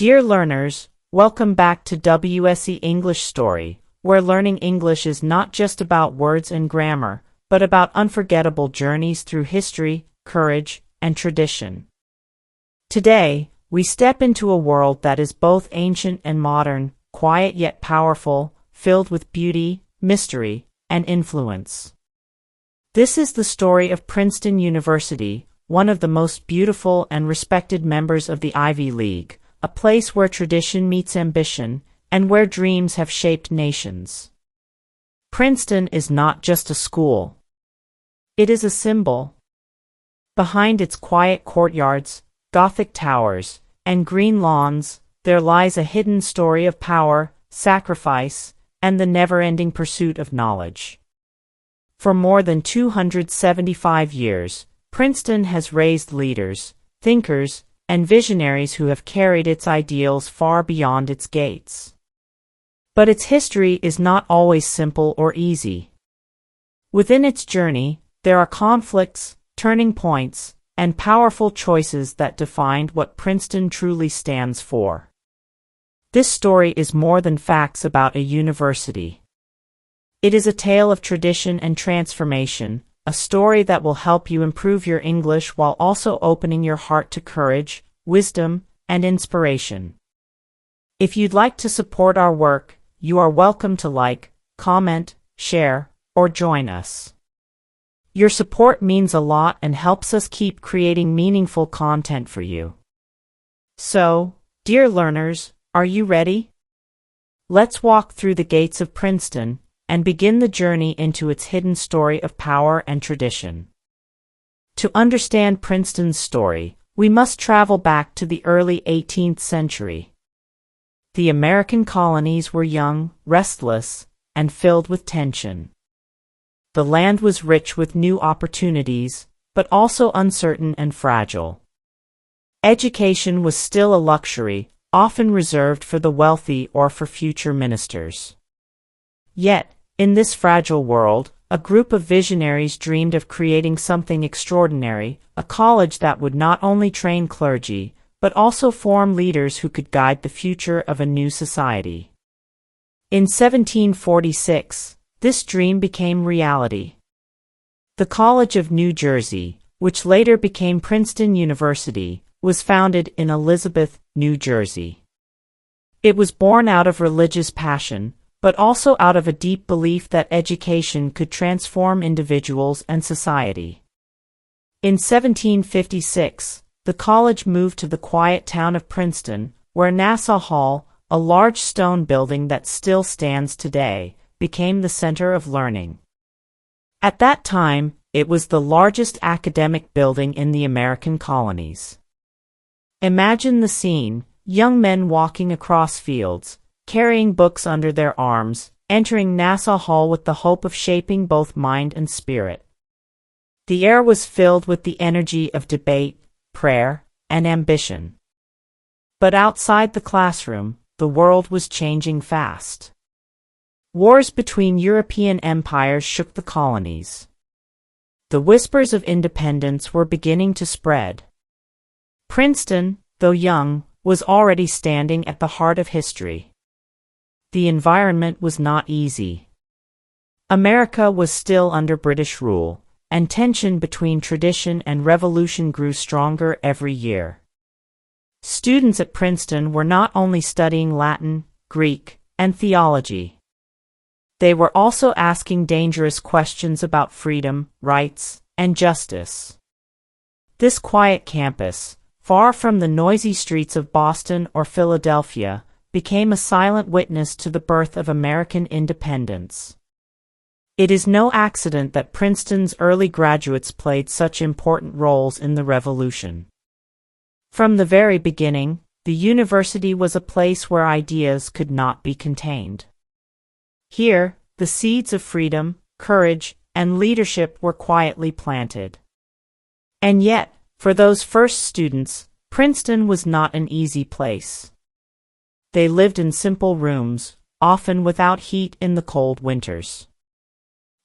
Dear learners, welcome back to WSE English Story, where learning English is not just about words and grammar, but about unforgettable journeys through history, courage, and tradition. Today, we step into a world that is both ancient and modern, quiet yet powerful, filled with beauty, mystery, and influence. This is the story of Princeton University, one of the most beautiful and respected members of the Ivy League, a place where tradition meets ambition, and where dreams have shaped nations. Princeton is not just a school. It is a symbol. Behind its quiet courtyards, Gothic towers, and green lawns, there lies a hidden story of power, sacrifice, and the never-ending pursuit of knowledge. For more than 275 years, Princeton has raised leaders, thinkers, and visionaries who have carried its ideals far beyond its gates. But its history is not always simple or easy. Within its journey, there are conflicts, turning points, and powerful choices that defined what Princeton truly stands for. This story is more than facts about a university. It is a tale of tradition and transformation, a story that will help you improve your English while also opening your heart to courage, wisdom, and inspiration. If you'd like to support our work, you are welcome to like, comment, share, or join us. Your support means a lot and helps us keep creating meaningful content for you. So, dear learners, are you ready? Let's walk through the gates of Princeton and begin the journey into its hidden story of power and tradition. To understand Princeton's story, we must travel back to the early 18th century. The American colonies were young, restless, and filled with tension. The land was rich with new opportunities, but also uncertain and fragile. Education was still a luxury, often reserved for the wealthy or for future ministers. Yet, in this fragile world, a group of visionaries dreamed of creating something extraordinary, a college that would not only train clergy, but also form leaders who could guide the future of a new society. In 1746, this dream became reality. The College of New Jersey, which later became Princeton University, was founded in Elizabeth, New Jersey. It was born out of religious passion, but also out of a deep belief that education could transform individuals and society. In 1756, the college moved to the quiet town of Princeton, where Nassau Hall, a large stone building that still stands today, became the center of learning. At that time, it was the largest academic building in the American colonies. Imagine the scene: young men walking across fields, carrying books under their arms, entering Nassau Hall with the hope of shaping both mind and spirit. The air was filled with the energy of debate, prayer, and ambition. But outside the classroom, the world was changing fast. Wars between European empires shook the colonies. The whispers of independence were beginning to spread. Princeton, though young, was already standing at the heart of history. The environment was not easy. America was still under British rule, and tension between tradition and revolution grew stronger every year. Students at Princeton were not only studying Latin, Greek, and theology. They were also asking dangerous questions about freedom, rights, and justice. This quiet campus, far from the noisy streets of Boston or Philadelphia, became a silent witness to the birth of American independence. It is no accident that Princeton's early graduates played such important roles in the Revolution. From the very beginning, the university was a place where ideas could not be contained. Here, the seeds of freedom, courage, and leadership were quietly planted. And yet, for those first students, Princeton was not an easy place. They lived in simple rooms, often without heat in the cold winters.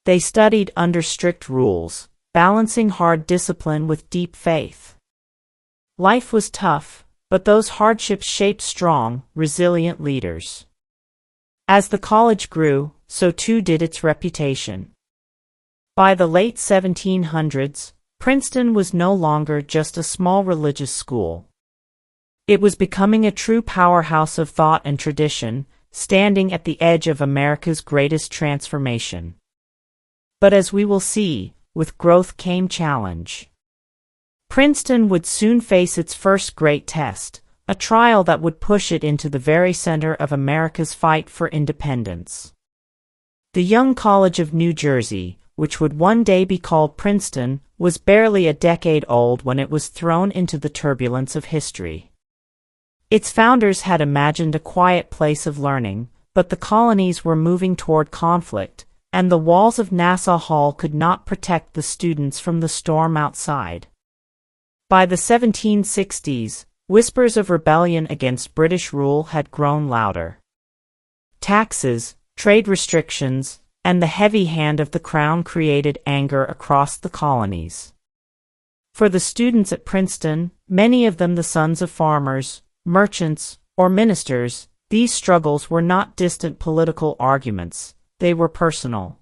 They studied under strict rules, balancing hard discipline with deep faith. Life was tough, but those hardships shaped strong, resilient leaders. As the college grew, so too did its reputation. By the late 1700s, Princeton was no longer just a small religious school. It was becoming a true powerhouse of thought and tradition, standing at the edge of America's greatest transformation. But as we will see, with growth came challenge. Princeton would soon face its first great test, a trial that would push it into the very center of America's fight for independence. The young College of New Jersey, which would one day be called Princeton, was barely a decade old when it was thrown into the turbulence of history. Its founders had imagined a quiet place of learning, but the colonies were moving toward conflict, and the walls of Nassau Hall could not protect the students from the storm outside. By the 1760s, whispers of rebellion against British rule had grown louder. Taxes, trade restrictions, and the heavy hand of the crown created anger across the colonies. For the students at Princeton, many of them the sons of farmers, merchants, or ministers, these struggles were not distant political arguments, they were personal.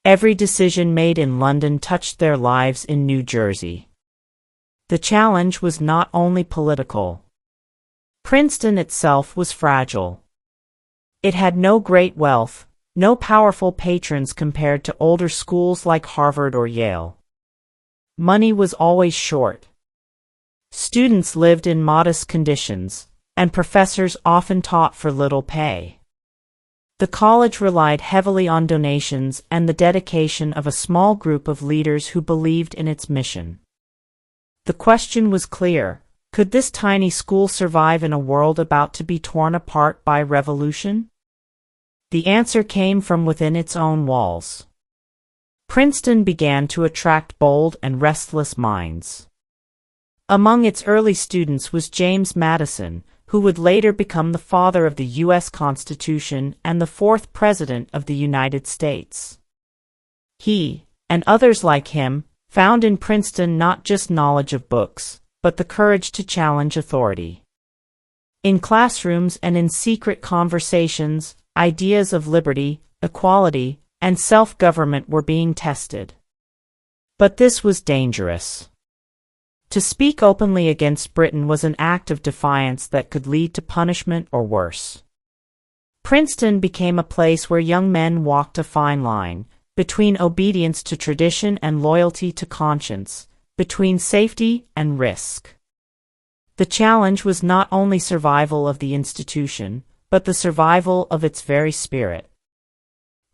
Every decision made in London touched their lives in New Jersey. The challenge was not only political. Princeton itself was fragile. It had no great wealth, no powerful patrons compared to older schools like Harvard or Yale. Money was always short. Students lived in modest conditions, and professors often taught for little pay. The college relied heavily on donations and the dedication of a small group of leaders who believed in its mission. The question was clear: could this tiny school survive in a world about to be torn apart by revolution? The answer came from within its own walls. Princeton began to attract bold and restless minds. Among its early students was James Madison, who would later become the father of the U.S. Constitution and the fourth President of the United States. He, and others like him, found in Princeton not just knowledge of books, but the courage to challenge authority. In classrooms and in secret conversations, ideas of liberty, equality, and self-government were being tested. But this was dangerous. To speak openly against Britain was an act of defiance that could lead to punishment or worse. Princeton became a place where young men walked a fine line, between obedience to tradition and loyalty to conscience, between safety and risk. The challenge was not only survival of the institution, but the survival of its very spirit.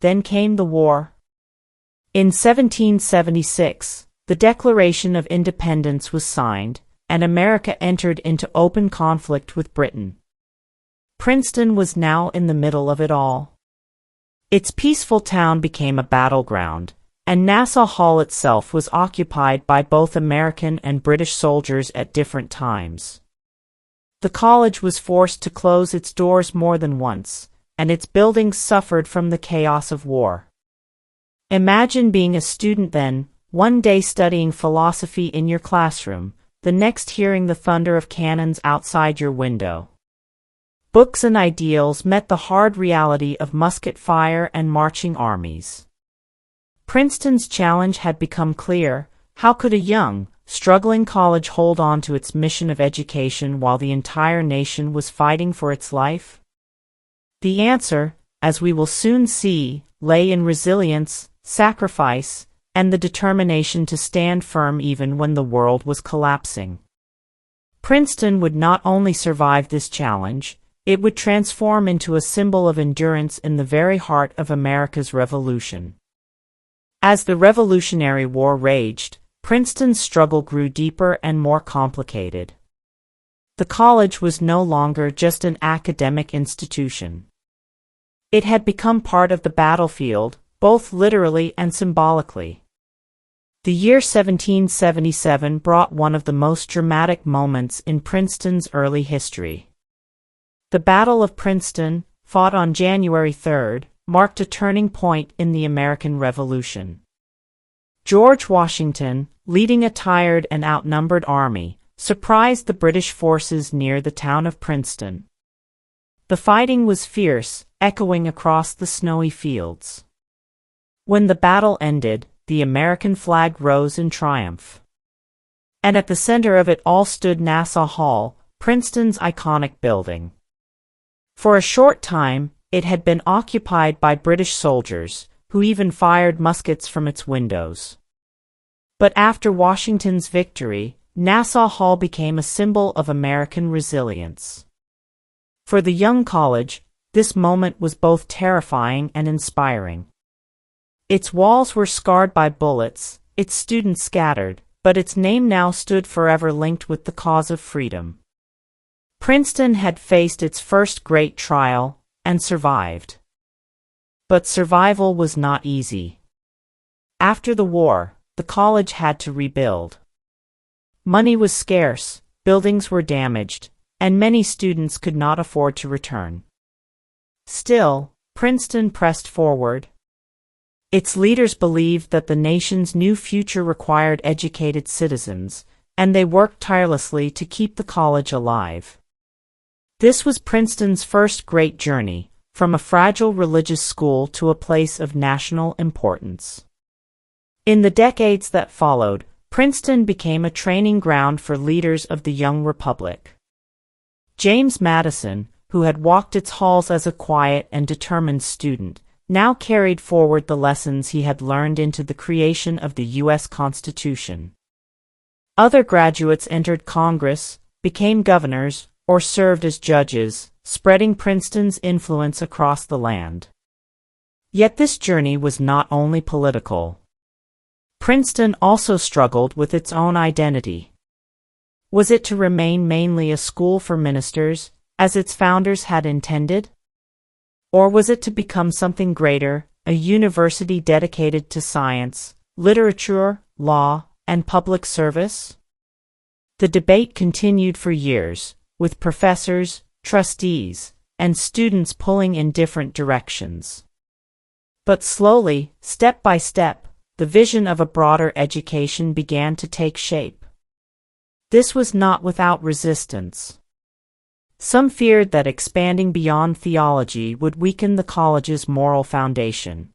Then came the war. In 1776, the Declaration of Independence was signed, and America entered into open conflict with Britain. Princeton was now in the middle of it all. Its peaceful town became a battleground, and Nassau Hall itself was occupied by both American and British soldiers at different times. The college was forced to close its doors more than once, and its buildings suffered from the chaos of war. Imagine being a student then, one day studying philosophy in your classroom, the next hearing the thunder of cannons outside your window. Books and ideals met the hard reality of musket fire and marching armies. Princeton's challenge had become clear: how could a young, struggling college hold on to its mission of education while the entire nation was fighting for its life? The answer, as we will soon see, lay in resilience, sacrifice, and the determination to stand firm even when the world was collapsing. Princeton would not only survive this challenge, it would transform into a symbol of endurance in the very heart of America's Revolution. As the Revolutionary War raged, Princeton's struggle grew deeper and more complicated. The college was no longer just an academic institution. It had become part of the battlefield, both literally and symbolically. The year 1777 brought one of the most dramatic moments in Princeton's early history. The Battle of Princeton, fought on January 3rd, marked a turning point in the American Revolution. George Washington, leading a tired and outnumbered army, surprised the British forces near the town of Princeton. The fighting was fierce, echoing across the snowy fields. When the battle ended, the American flag rose in triumph. And at the center of it all stood Nassau Hall, Princeton's iconic building. For a short time, it had been occupied by British soldiers, who even fired muskets from its windows. But after Washington's victory, Nassau Hall became a symbol of American resilience. For the young college, this moment was both terrifying and inspiring. Its walls were scarred by bullets, its students scattered, but its name now stood forever linked with the cause of freedom. Princeton had faced its first great trial, and survived. But survival was not easy. After the war, the college had to rebuild. Money was scarce, buildings were damaged, and many students could not afford to return. Still, Princeton pressed forward. Its leaders believed that the nation's new future required educated citizens, and they worked tirelessly to keep the college alive. This was Princeton's first great journey, from a fragile religious school to a place of national importance. In the decades that followed, Princeton became a training ground for leaders of the young republic. James Madison, who had walked its halls as a quiet and determined student, now carried forward the lessons he had learned into the creation of the U.S. Constitution. Other graduates entered Congress, became governors, or served as judges, spreading Princeton's influence across the land. Yet this journey was not only political. Princeton also struggled with its own identity. Was it to remain mainly a school for ministers, as its founders had intended? Or was it to become something greater, a university dedicated to science, literature, law, and public service? The debate continued for years, with professors, trustees, and students pulling in different directions. But slowly, step by step, the vision of a broader education began to take shape. This was not without resistance. Some feared that expanding beyond theology would weaken the college's moral foundation.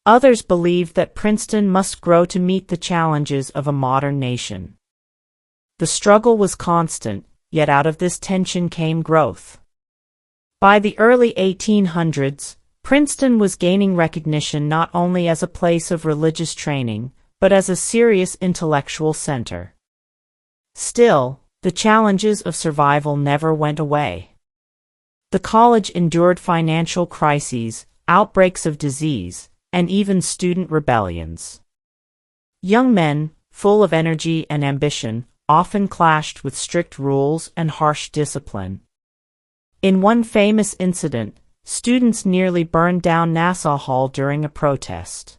Others believed that Princeton must grow to meet the challenges of a modern nation. The struggle was constant, yet out of this tension came growth. By the early 1800s, Princeton was gaining recognition not only as a place of religious training, but as a serious intellectual center. Still, the challenges of survival never went away. The college endured financial crises, outbreaks of disease, and even student rebellions. Young men, full of energy and ambition, often clashed with strict rules and harsh discipline. In one famous incident, students nearly burned down Nassau Hall during a protest.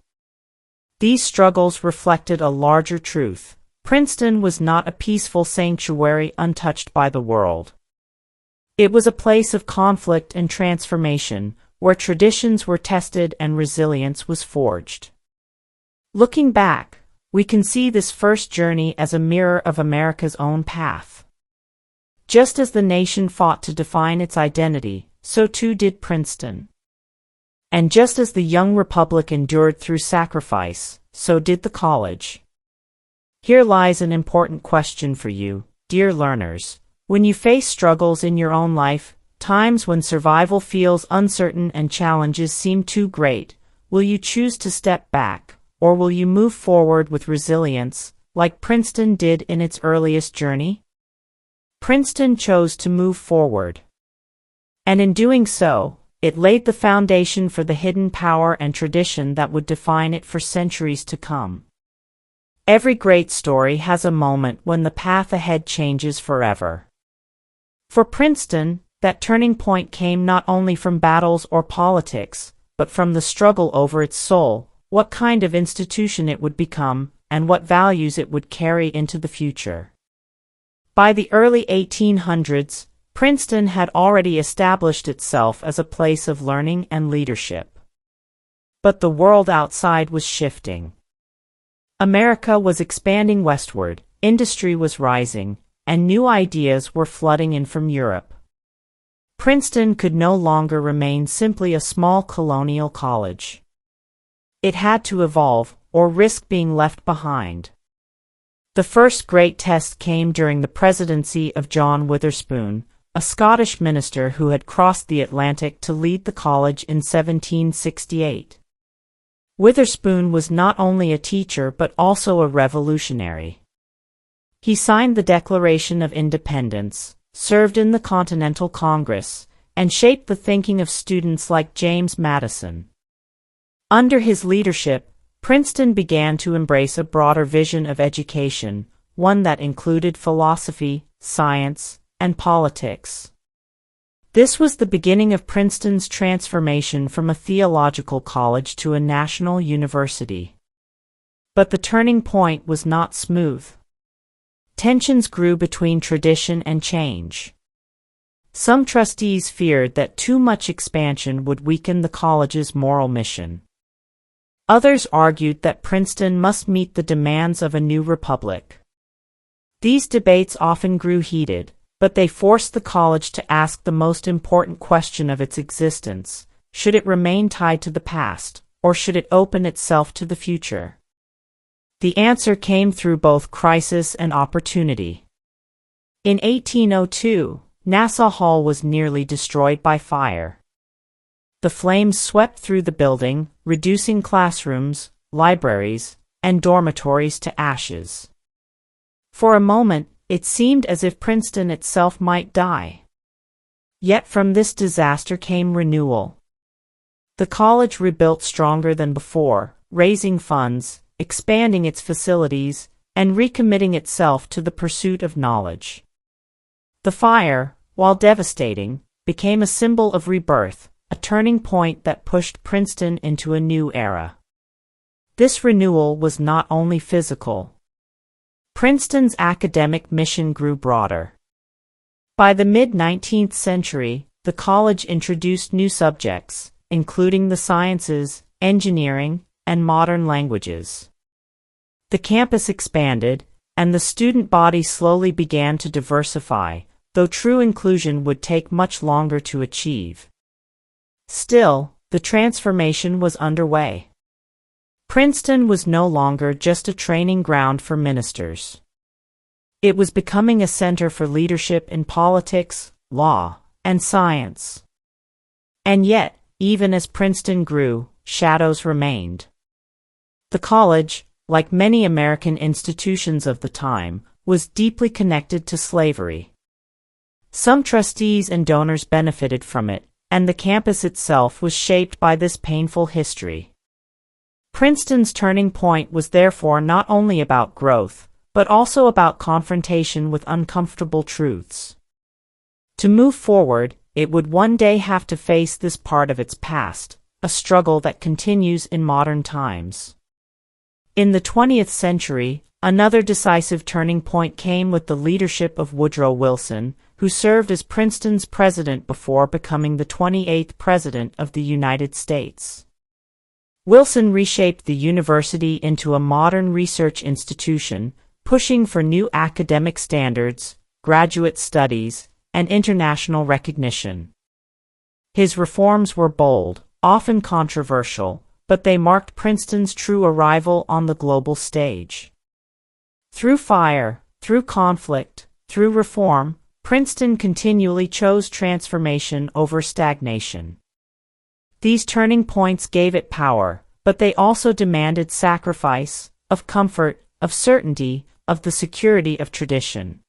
These struggles reflected a larger truth. Princeton was not a peaceful sanctuary untouched by the world. It was a place of conflict and transformation, where traditions were tested and resilience was forged. Looking back, we can see this first journey as a mirror of America's own path. Just as the nation fought to define its identity, so too did Princeton. And just as the young republic endured through sacrifice, so did the college. Here lies an important question for you, dear learners. When you face struggles in your own life, times when survival feels uncertain and challenges seem too great, will you choose to step back, or will you move forward with resilience, like Princeton did in its earliest journey? Princeton chose to move forward. And in doing so, it laid the foundation for the hidden power and tradition that would define it for centuries to come. Every great story has a moment when the path ahead changes forever. For Princeton, that turning point came not only from battles or politics, but from the struggle over its soul, what kind of institution it would become, and what values it would carry into the future. By the early 1800s, Princeton had already established itself as a place of learning and leadership. But the world outside was shifting. America was expanding westward, industry was rising, and new ideas were flooding in from Europe. Princeton could no longer remain simply a small colonial college. It had to evolve, or risk being left behind. The first great test came during the presidency of John Witherspoon, a Scottish minister who had crossed the Atlantic to lead the college in 1768. Witherspoon was not only a teacher but also a revolutionary. He signed the Declaration of Independence, served in the Continental Congress, and shaped the thinking of students like James Madison. Under his leadership, Princeton began to embrace a broader vision of education, one that included philosophy, science, and politics. This was the beginning of Princeton's transformation from a theological college to a national university. But the turning point was not smooth. Tensions grew between tradition and change. Some trustees feared that too much expansion would weaken the college's moral mission. Others argued that Princeton must meet the demands of a new republic. These debates often grew heated, but they forced the college to ask the most important question of its existence: should it remain tied to the past, or should it open itself to the future? The answer came through both crisis and opportunity. In 1802, Nassau Hall was nearly destroyed by fire. The flames swept through the building, reducing classrooms, libraries, and dormitories to ashes. For a moment, it seemed as if Princeton itself might die. Yet from this disaster came renewal. The college rebuilt stronger than before, raising funds, expanding its facilities, and recommitting itself to the pursuit of knowledge. The fire, while devastating, became a symbol of rebirth, a turning point that pushed Princeton into a new era. This renewal was not only physical. Princeton's academic mission grew broader. By the mid-19th century, the college introduced new subjects, including the sciences, engineering, and modern languages. The campus expanded, and the student body slowly began to diversify, though true inclusion would take much longer to achieve. Still, the transformation was underway. Princeton was no longer just a training ground for ministers. It was becoming a center for leadership in politics, law, and science. And yet, even as Princeton grew, shadows remained. The college, like many American institutions of the time, was deeply connected to slavery. Some trustees and donors benefited from it, and the campus itself was shaped by this painful history. Princeton's turning point was therefore not only about growth, but also about confrontation with uncomfortable truths. To move forward, it would one day have to face this part of its past, a struggle that continues in modern times. In the 20th century, another decisive turning point came with the leadership of Woodrow Wilson, who served as Princeton's president before becoming the 28th president of the United States. Wilson reshaped the university into a modern research institution, pushing for new academic standards, graduate studies, and international recognition. His reforms were bold, often controversial, but they marked Princeton's true arrival on the global stage. Through fire, through conflict, through reform, Princeton continually chose transformation over stagnation. These turning points gave it power, but they also demanded sacrifice, of comfort, of certainty, of the security of tradition.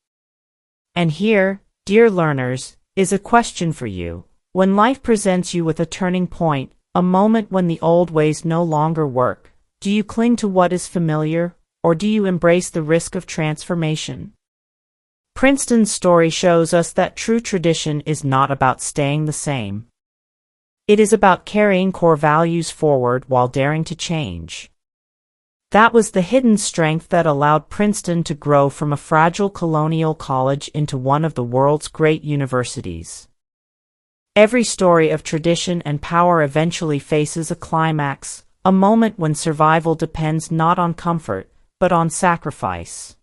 And here, dear learners, is a question for you. When life presents you with a turning point, a moment when the old ways no longer work, do you cling to what is familiar, or do you embrace the risk of transformation? Princeton's story shows us that true tradition is not about staying the same. It is about carrying core values forward while daring to change. That was the hidden strength that allowed Princeton to grow from a fragile colonial college into one of the world's great universities. Every story of tradition and power eventually faces a climax, a moment when survival depends not on comfort, but on sacrifice.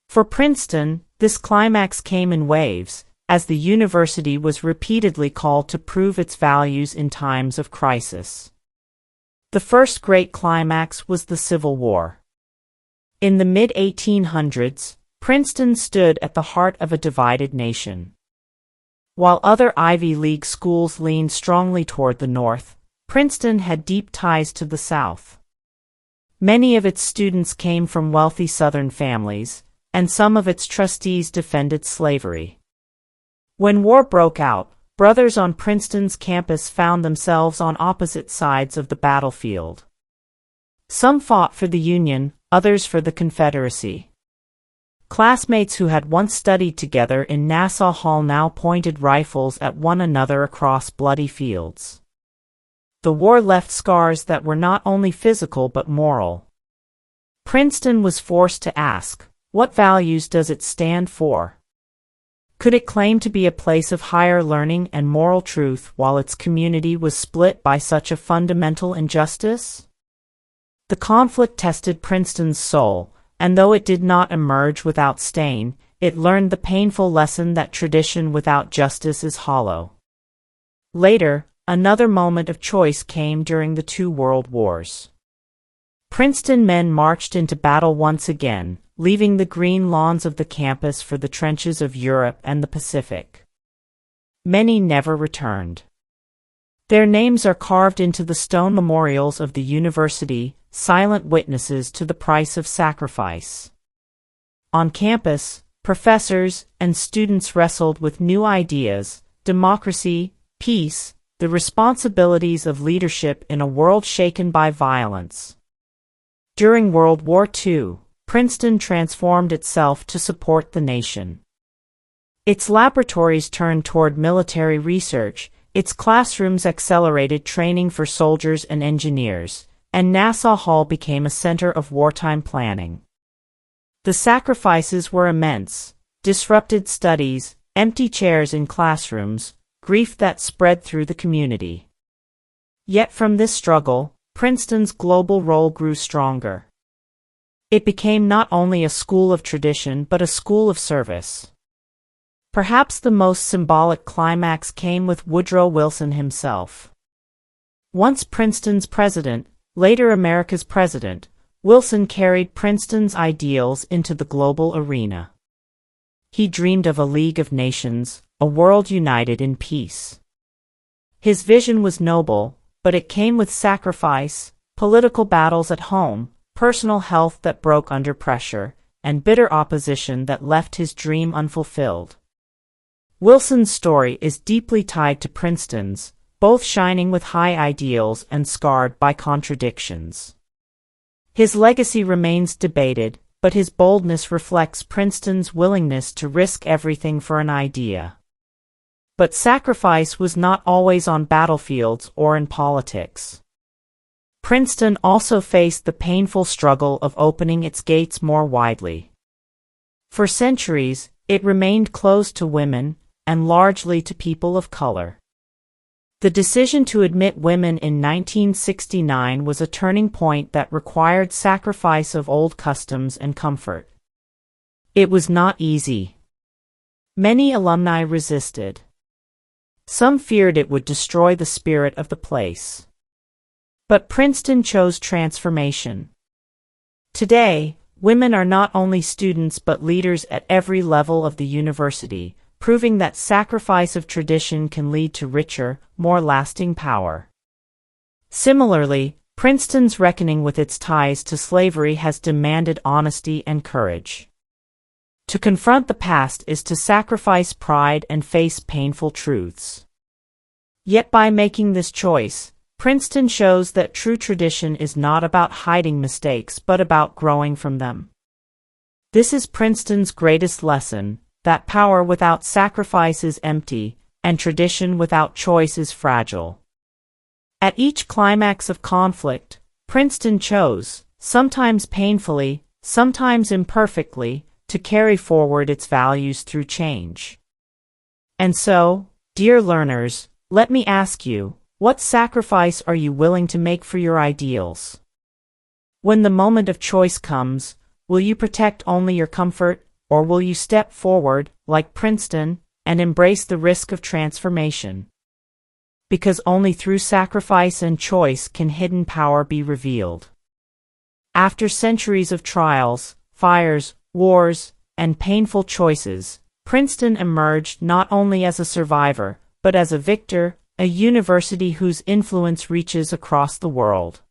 For Princeton, this climax came in waves, as the university was repeatedly called to prove its values in times of crisis. The first great climax was the Civil War. In the mid-1800s, Princeton stood at the heart of a divided nation. While other Ivy League schools leaned strongly toward the North, Princeton had deep ties to the South. Many of its students came from wealthy Southern families, and some of its trustees defended slavery. When war broke out, brothers on Princeton's campus found themselves on opposite sides of the battlefield. Some fought for the Union, others for the Confederacy. Classmates who had once studied together in Nassau Hall now pointed rifles at one another across bloody fields. The war left scars that were not only physical but moral. Princeton was forced to ask, what values does it stand for? Could it claim to be a place of higher learning and moral truth while its community was split by such a fundamental injustice? The conflict tested Princeton's soul, and though it did not emerge without stain, it learned the painful lesson that tradition without justice is hollow. Later, another moment of choice came during the two world wars. Princeton men marched into battle once again, leaving the green lawns of the campus for the trenches of Europe and the Pacific. Many never returned. Their names are carved into the stone memorials of the university, silent witnesses to the price of sacrifice. On campus, professors and students wrestled with new ideas: democracy, peace, the responsibilities of leadership in a world shaken by violence. During World War II, Princeton transformed itself to support the nation. Its laboratories turned toward military research, its classrooms accelerated training for soldiers and engineers, and Nassau Hall became a center of wartime planning. The sacrifices were immense: disrupted studies, empty chairs in classrooms, grief that spread through the community. Yet from this struggle, Princeton's global role grew stronger. It became not only a school of tradition but a school of service. Perhaps the most symbolic climax came with Woodrow Wilson himself. Once Princeton's president, later America's president, Wilson carried Princeton's ideals into the global arena. He dreamed of a League of Nations, a world united in peace. His vision was noble, but it came with sacrifice, political battles at home, personal health that broke under pressure, and bitter opposition that left his dream unfulfilled. Wilson's story is deeply tied to Princeton's, both shining with high ideals and scarred by contradictions. His legacy remains debated, but his boldness reflects Princeton's willingness to risk everything for an idea. But sacrifice was not always on battlefields or in politics. Princeton also faced the painful struggle of opening its gates more widely. For centuries, it remained closed to women, and largely to people of color. The decision to admit women in 1969 was a turning point that required sacrifice of old customs and comfort. It was not easy. Many alumni resisted. Some feared it would destroy the spirit of the place. But Princeton chose transformation. Today, women are not only students but leaders at every level of the university, proving that sacrifice of tradition can lead to richer, more lasting power. Similarly, Princeton's reckoning with its ties to slavery has demanded honesty and courage. To confront the past is to sacrifice pride and face painful truths. Yet by making this choice, Princeton shows that true tradition is not about hiding mistakes but about growing from them. This is Princeton's greatest lesson: that power without sacrifice is empty, and tradition without choice is fragile. At each climax of conflict, Princeton chose, sometimes painfully, sometimes imperfectly, to carry forward its values through change. And so, dear learners, let me ask you, what sacrifice are you willing to make for your ideals? When the moment of choice comes, will you protect only your comfort, or will you step forward, like Princeton, and embrace the risk of transformation? Because only through sacrifice and choice can hidden power be revealed. After centuries of trials, fires, wars, and painful choices, Princeton emerged not only as a survivor, but as a victor, a university whose influence reaches across the world.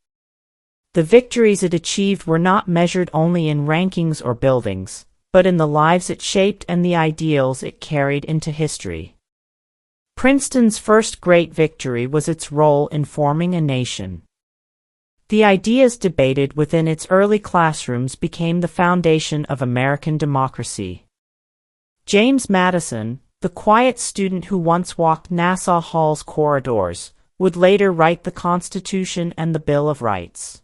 The victories it achieved were not measured only in rankings or buildings, but in the lives it shaped and the ideals it carried into history. Princeton's first great victory was its role in forming a nation. The ideas debated within its early classrooms became the foundation of American democracy. James Madison, the quiet student who once walked Nassau Hall's corridors, would later write the Constitution and the Bill of Rights.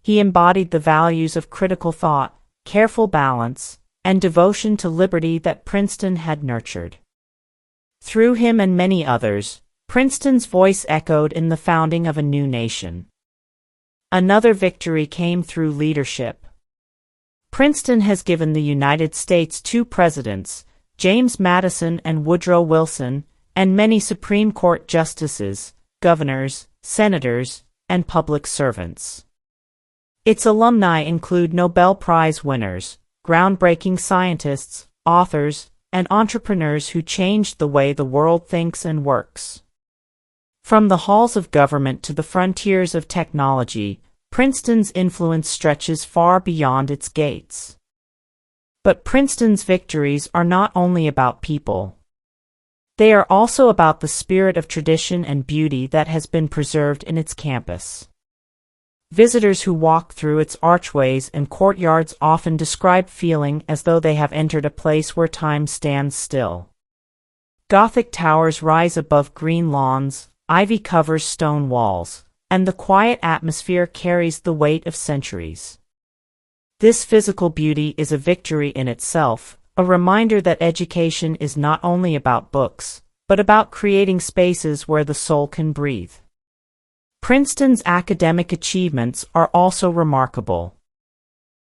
He embodied the values of critical thought, careful balance, and devotion to liberty that Princeton had nurtured. Through him and many others, Princeton's voice echoed in the founding of a new nation. Another victory came through leadership. Princeton has given the United States two presidents, James Madison and Woodrow Wilson, and many Supreme Court justices, governors, senators, and public servants. Its alumni include Nobel Prize winners, groundbreaking scientists, authors, and entrepreneurs who changed the way the world thinks and works. From the halls of government to the frontiers of technology, Princeton's influence stretches far beyond its gates. But Princeton's victories are not only about people. They are also about the spirit of tradition and beauty that has been preserved in its campus. Visitors who walk through its archways and courtyards often describe feeling as though they have entered a place where time stands still. Gothic towers rise above green lawns, ivy covers stone walls, and the quiet atmosphere carries the weight of centuries. This physical beauty is a victory in itself, a reminder that education is not only about books, but about creating spaces where the soul can breathe. Princeton's academic achievements are also remarkable.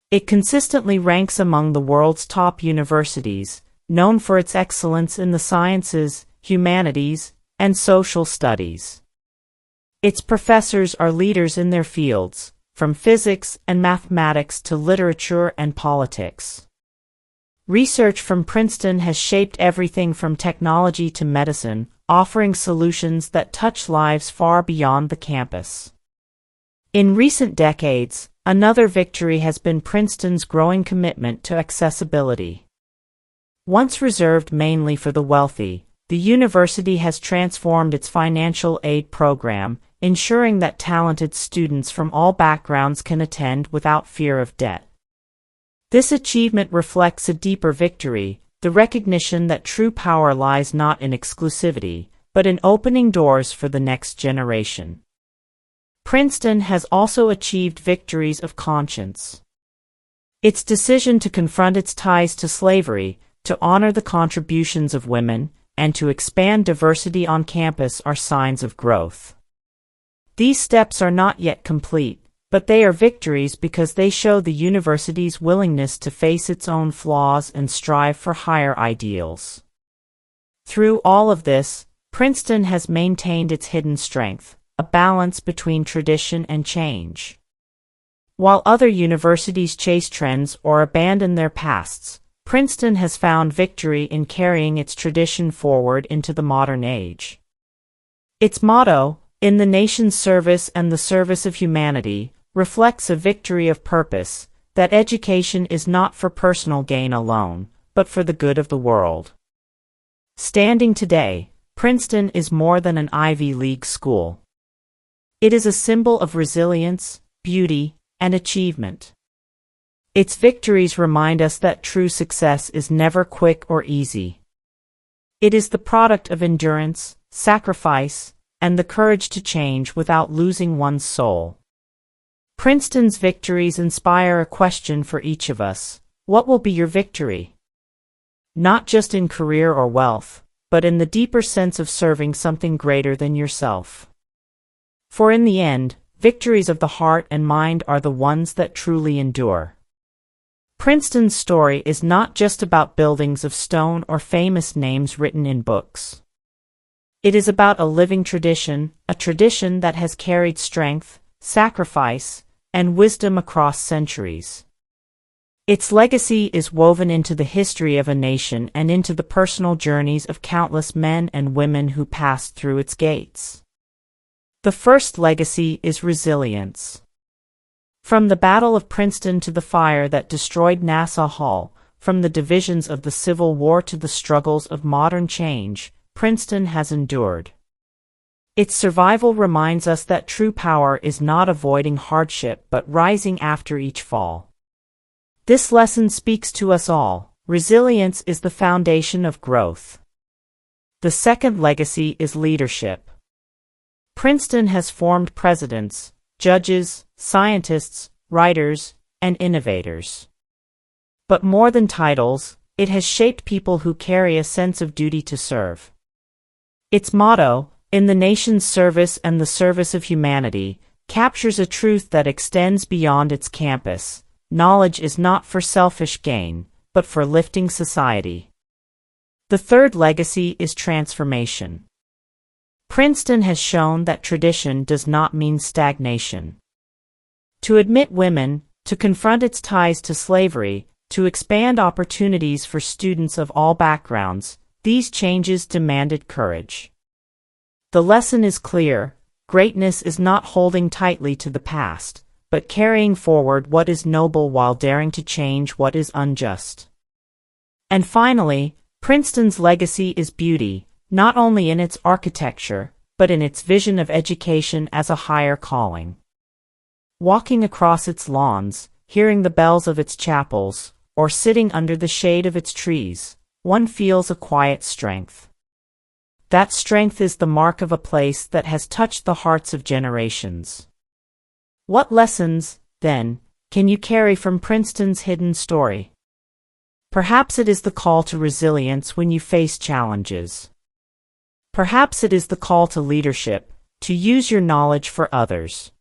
It consistently ranks among the world's top universities, known for its excellence in the sciences, humanities, and social studies. Its professors are leaders in their fields, from physics and mathematics to literature and politics. Research from Princeton has shaped everything from technology to medicine, offering solutions that touch lives far beyond the campus. In recent decades, another victory has been Princeton's growing commitment to accessibility. Once reserved mainly for the wealthy, the university has transformed its financial aid program, ensuring that talented students from all backgrounds can attend without fear of debt. This achievement reflects a deeper victory, the recognition that true power lies not in exclusivity, but in opening doors for the next generation. Princeton has also achieved victories of conscience. Its decision to confront its ties to slavery, to honor the contributions of women, and to expand diversity on campus are signs of growth. These steps are not yet complete, but they are victories because they show the university's willingness to face its own flaws and strive for higher ideals. Through all of this, Princeton has maintained its hidden strength, a balance between tradition and change. While other universities chase trends or abandon their pasts, Princeton has found victory in carrying its tradition forward into the modern age. Its motto, "In the nation's service and the service of humanity," reflects a victory of purpose, that education is not for personal gain alone, but for the good of the world. Standing today, Princeton is more than an Ivy League school. It is a symbol of resilience, beauty, and achievement. Its victories remind us that true success is never quick or easy. It is the product of endurance, sacrifice, and the courage to change without losing one's soul. Princeton's victories inspire a question for each of us: what will be your victory? Not just in career or wealth, but in the deeper sense of serving something greater than yourself. For in the end, victories of the heart and mind are the ones that truly endure. Princeton's story is not just about buildings of stone or famous names written in books. It is about a living tradition, a tradition that has carried strength, sacrifice, and wisdom across centuries. Its legacy is woven into the history of a nation and into the personal journeys of countless men and women who passed through its gates. The first legacy is resilience. From the Battle of Princeton to the fire that destroyed Nassau Hall, from the divisions of the Civil War to the struggles of modern change, Princeton has endured. Its survival reminds us that true power is not avoiding hardship but rising after each fall. This lesson speaks to us all. Resilience is the foundation of growth. The second legacy is leadership. Princeton has formed presidents, judges, scientists, writers, and innovators. But more than titles, it has shaped people who carry a sense of duty to serve. Its motto, "In the nation's service and the service of humanity," captures a truth that extends beyond its campus. Knowledge is not for selfish gain, but for lifting society. The third legacy is transformation. Princeton has shown that tradition does not mean stagnation. To admit women, to confront its ties to slavery, to expand opportunities for students of all backgrounds, these changes demanded courage. The lesson is clear: greatness is not holding tightly to the past, but carrying forward what is noble while daring to change what is unjust. And finally, Princeton's legacy is beauty, not only in its architecture, but in its vision of education as a higher calling. Walking across its lawns, hearing the bells of its chapels, or sitting under the shade of its trees, one feels a quiet strength. That strength is the mark of a place that has touched the hearts of generations. What lessons, then, can you carry from Princeton's hidden story? Perhaps it is the call to resilience when you face challenges. Perhaps it is the call to leadership, to use your knowledge for others.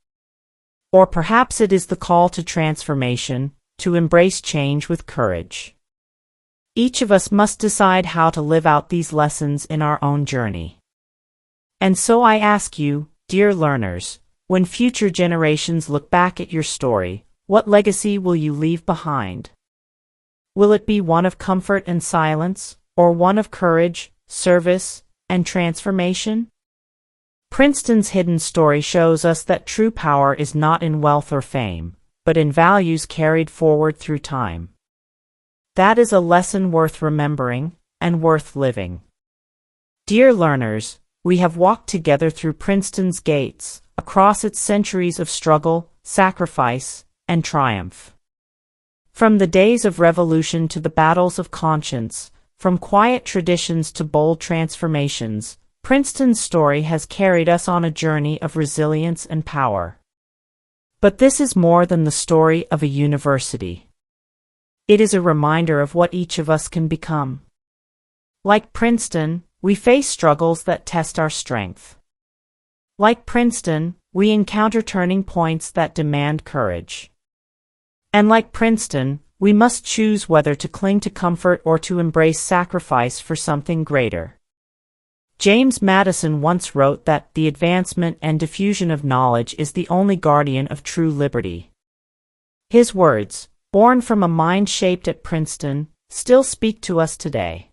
Or perhaps it is the call to transformation, to embrace change with courage. Each of us must decide how to live out these lessons in our own journey. And so I ask you, dear learners, when future generations look back at your story, what legacy will you leave behind? Will it be one of comfort and silence, or one of courage, service, and transformation? Princeton's hidden story shows us that true power is not in wealth or fame, but in values carried forward through time. That is a lesson worth remembering, and worth living. Dear learners, we have walked together through Princeton's gates, across its centuries of struggle, sacrifice, and triumph. From the days of revolution to the battles of conscience, from quiet traditions to bold transformations, Princeton's story has carried us on a journey of resilience and power. But this is more than the story of a university. It is a reminder of what each of us can become. Like Princeton, we face struggles that test our strength. Like Princeton, we encounter turning points that demand courage. And like Princeton, we must choose whether to cling to comfort or to embrace sacrifice for something greater. James Madison once wrote that the advancement and diffusion of knowledge is the only guardian of true liberty. His words, born from a mind shaped at Princeton, still speak to us today.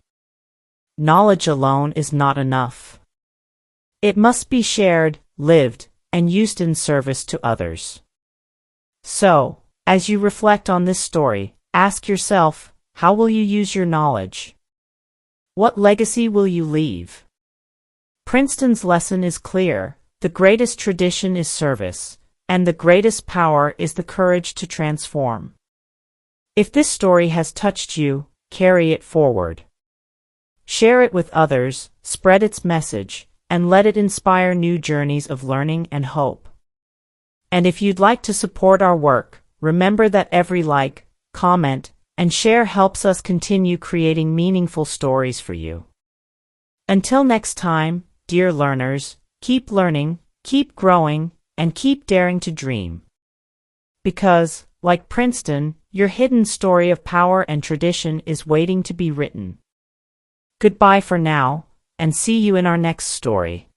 Knowledge alone is not enough. It must be shared, lived, and used in service to others. So, as you reflect on this story, ask yourself, how will you use your knowledge? What legacy will you leave? Princeton's lesson is clear: the greatest tradition is service, and the greatest power is the courage to transform. If this story has touched you, carry it forward. Share it with others, spread its message, and let it inspire new journeys of learning and hope. And if you'd like to support our work, remember that every like, comment, and share helps us continue creating meaningful stories for you. Until next time, dear learners, keep learning, keep growing, and keep daring to dream. Because, like Princeton, your hidden story of power and tradition is waiting to be written. Goodbye for now, and see you in our next story.